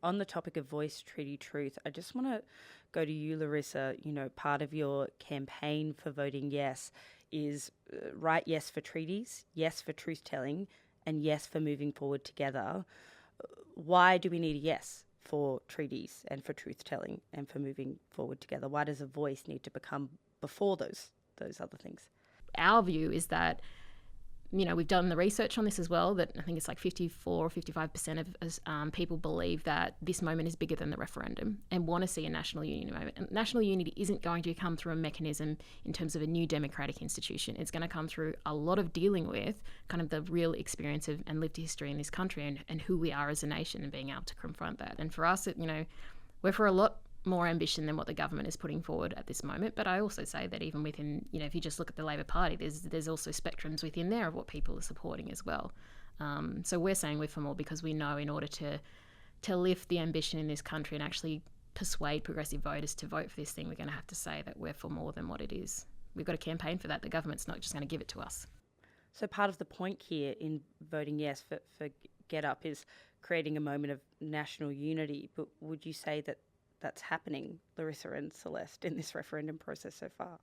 On the topic of voice, treaty, truth, I just want to go to you, Larissa. You know, part of your campaign for voting yes is write yes for treaties, yes for truth-telling, and yes for moving forward together. Why do we need a yes for treaties and for truth-telling and for moving forward together? Why does a voice need to become before those other things? Our view is that, we've done the research on this as well, that I think it's like 54 or 55% of people believe that this moment is bigger than the referendum and want to see a national unity moment. And national unity isn't going to come through a mechanism in terms of a new democratic institution. It's going to come through a lot of dealing with kind of the real experience of and lived history in this country and who we are as a nation and being able to confront that. And for us, we're for a lot more ambition than what the government is putting forward at this moment. But I also say that even within, if you just look at the Labor Party, there's also spectrums within there of what people are supporting as well. So we're saying we're for more because we know in order to lift the ambition in this country and actually persuade progressive voters to vote for this thing, we're going to have to say that we're for more than what it is. We've got to campaign for that. The government's not just going to give it to us. So part of the point here in voting yes for GetUp is creating a moment of national unity. But would you say that that's happening, Larissa and Celeste, in this referendum process so far?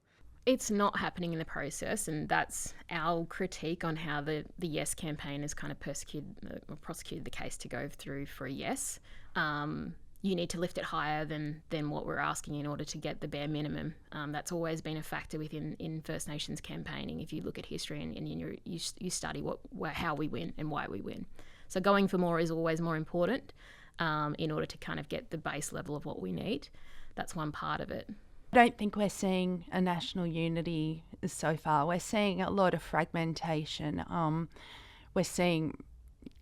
It's not happening in the process, and that's our critique on how the Yes campaign has kind of prosecuted the case to go through for a yes. You need to lift it higher than what we're asking in order to get the bare minimum. That's always been a factor in First Nations campaigning. If you look at history and you study how we win and why we win. So going for more is always more important. In order to kind of get the base level of what we need. That's one part of it. I don't think we're seeing a national unity so far. We're seeing a lot of fragmentation. We're seeing,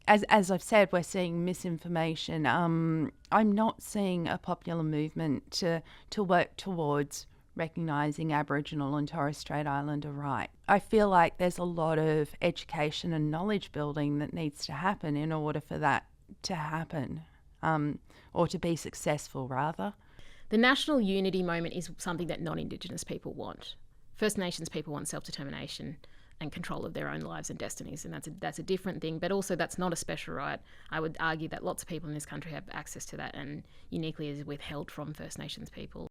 as I've said, we're seeing misinformation. I'm not seeing a popular movement to work towards recognising Aboriginal and Torres Strait Islander rights. I feel like there's a lot of education and knowledge building that needs to happen in order for that to happen. Or to be successful, rather. The national unity moment is something that non-Indigenous people want. First Nations people want self-determination and control of their own lives and destinies, and that's a different thing, but also that's not a special right. I would argue that lots of people in this country have access to that and uniquely is withheld from First Nations people.